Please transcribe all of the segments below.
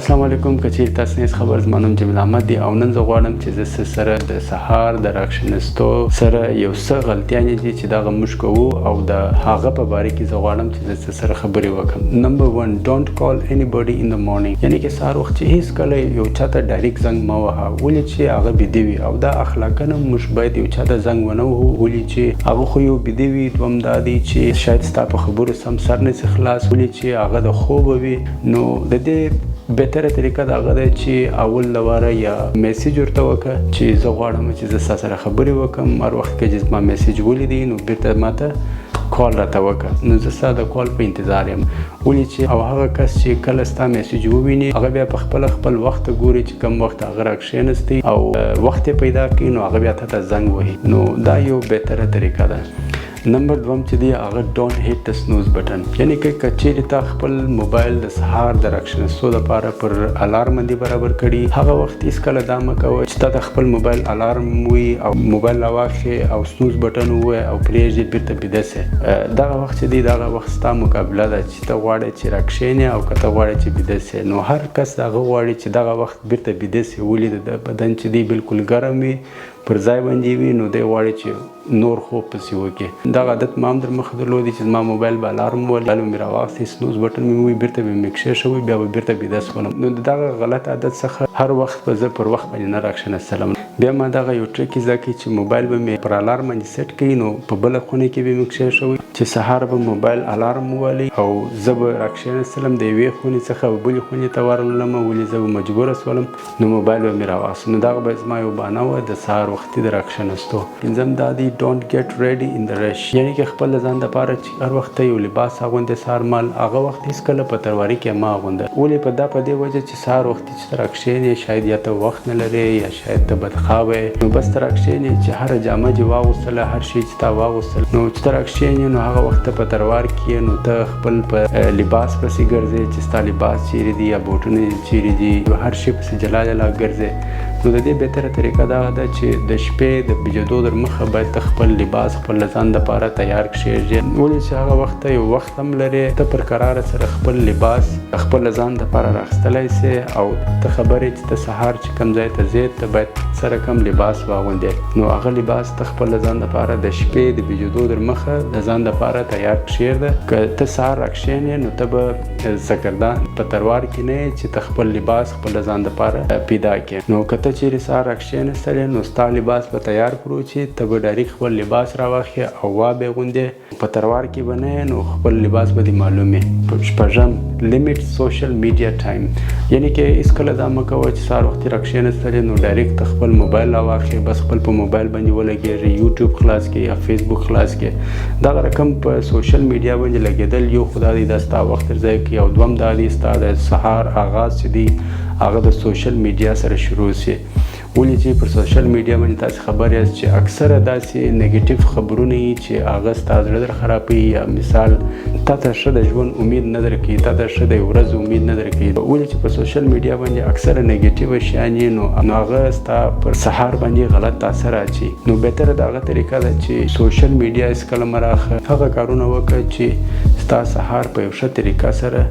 السلام علیکم. که چیرې تاسو نه خبر زما نوم جمیل احمد دی او نن زه غواړم چې زه سره د سهار د راکشنستو سره یو څه غلطیانې دي چې دغه موږ کوو او د هغه په باره کې زه غواړم چې زه سره خبرې وکړم. نمبر 1 ډونټ کال انیبډي ان د مارنینګ، یعنی کې سهار وخت چې هیڅ کله یو چاته ډایرکټ زنګ مه وهه، ولې چې هغه بیده وي او دا اخلاقاً موږ باید یو چاته زنګ ونه وهو، ولې چې هغه خو یو بیده وي. دوم دا دی چې شاید ستا په خبرو سم سر نه شي خلاص، ولې چې هغه د خوبه وي. نو د دې بهتره طریقه دا هغه ده چې اول لواره یا میسیج ورته وکړه چې زه غواړم چې زه ستا سره خبرې وکړم. هر وخت کې چې زما میسیج ولیدي نو بیرته ماته کال راته وکړه، نو زه ستا د کال په انتظار یم. ولې چې او هغه کس چې کله ستا میسیج وویني هغه بیا په خپل وخت ګوري چې کوم وخت هغه راکښېنستی او وخت یې پیدا کړي نو هغه بیا تا ته زنګ وهي. نو دا یو بهتره طریقه ده. نمبر 2 چې دی هغه ډونټ هیټ د سنوز بټن، یعنی که چیرې تا خپل موبایل د سهار د راکښېنستو لپاره پر الارم باندې برابر کړي، هغه وخت هیڅکله دا مه کوه چې تا د خپل موبایل الارم وي او موبایل راواخلې او سنوز بټن ووایې او پرېږدې بیرته بیده سې. دغه وخت چې دی دغه وخت ستا مقابله ده چې ته غواړې چې راکښېنې او که ته غواړې چې بیده سې. نو هر کس هغه غواړي چې دغه وخت بیرته بیده سې، ولې د بدن چې دی بالکل ګرم وي پر ځای باندې وي، نو دی غواړي چې نور خوب پسې وکړي. دغه عادت ما هم در مخه درلودی چې زما موبایل به الارم وویل، موبایل مې راواخیستی، سنوز بټن مې ووایي، بیرته به مې کښېښوي، بیا به بیرته بیده شولم. نو د دغه غلط عادت څخه هر وخت به زه پر وخت باندې نه راکښېنستلم. بیا ما دغه یو ټریک زده کړی چې موبایل به مې پر الارم باندې سیټ کړي، نو په بله خونه کې به مې کښېښوي چې سهار به موبایل الارم ووالي او زه به راکښېنستلم د یوې خونې څخه او بلې خونې ته ورغلم، ولې زه به مجبوره شولم نو موبایل به مې راواخیست. نو دغه به زما یو بهانه وه د سهار وختي د راکښېنستو. پنځم دا دی ډونټ ګیټ ریډي ان د رش، یعنی کې خپل ځان دپاره چې هر وخت ته یو لباس اغوندې سهار مهال، هغه وخت هېڅکله په ترواري کې مه اغونده. ولې په دې وجه چې سهار وختي چې ته راکښېنې شاید یا ته وخت نه لرې یا شاید ته بدخواه یې، نو بس ته راکښېنې چې هره جامه دې واغوستله، هر شی چې تا واغوستل، نو چې ته راکښېنې نو هغه وخت ته په تروار کې نو ته خپل په لباس پسې ګرځې چې ستا لباس چیرې دي یا بوټونه چیرې دي، هر شی پسې جلا جلا ګرځې. نو د دې بهتره طریقه دا ده چې د شپې د بجېدو در مخه باید ته خپل لباس خپل ځان دپاره تیار کښېږدې، ولې چې هغه وخت ته یو وخت هم لرې، ته پر قراره سره خپل لباس خپل ځان دپاره راخیستلی سې او ته خبر یې چې ته سهار چې کوم ځای ته ځې ته باید سره کوم لباس واغوندې. نو هغه لباس ته خپل ځان دپاره د شپې د بجېدو در مخه د ځان دپاره تیار کښېږده. که ته سهار راکښېنې نو ته به سرګردان په تروار کې نه یې چې ته خپل لباس خپل ځان دپاره پیدا کړې. نو که ته چیرې سهار راکښېنستلې نو ستا لباس به تیار کړو چې ته به ډایرکټ خپل لباس راواخلې او وابې غوندې په تروار کې به نه یې، نو خپل لباس به دې معلوم وي. شپږم لیمیټ سوشل میډیا ټایم، یعنی کې هېڅکله دا مه کوه چې سهار وختي راکښېنستلې نو ډایرکټ ته خپل موبایل راواخلې، بس خپل په موبایل باندې ولګېږې، یوټیوب خلاص کړې یا فیسبوک خلاص کړې. دغه رقم په سوشل میډیا باندې لګېدل یو خو دا دی دا ستا وخت تر ضایع کوي، او دوم دا دی ستا د سهار آغاز چې دی هغه د سوشل میډیا سره شروع سي. ولې چې پر سوشل میډیا باندې تاسو خبر یاست چې اکثره داسې نیګیټیو خبرونه وي چې هغه ستا زړه در خرابوي، یا مثال تا ته ښه د ژوند امید نه درکوي، تا ته ښه د یو ورځ امید نه درکوي. ولې چې په سوشل میډیا باندې اکثره نیګیټیو شیان وي نو هغه ستا پر سهار باندې غلط تاثر اچي. نو بهتره د هغه طریقه ده چې سوشل میډیا هېڅکله مه راخه، هغه کارونه وکړه چې ستا سهار په یو ښه طریقه سره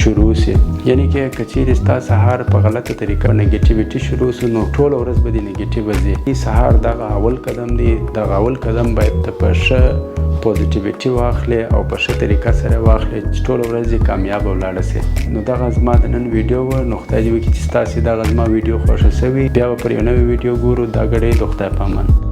شروع سي. یعنی کې که چیرې ستا سهار په غلطه طریقه نیګیټیویټي شروع سي نو ټوله ورځ به دې نیګیټیو ځي. سهار دغه اول قدم دی، دغه اول قدم باید ته په ښه پوزیټیویټي واخلې او په ښه طریقه سره واخلې چې ټوله ورځ دې کامیابه ولاړه سي. نو دغه زما د نن ویډیو وه. نو خدای دې وکړي چې ستاسې دغه زما ویډیو خوښه شوي. بیا به پر یو نوې ویډیو ګورو. دا ګړی د خدای په امان.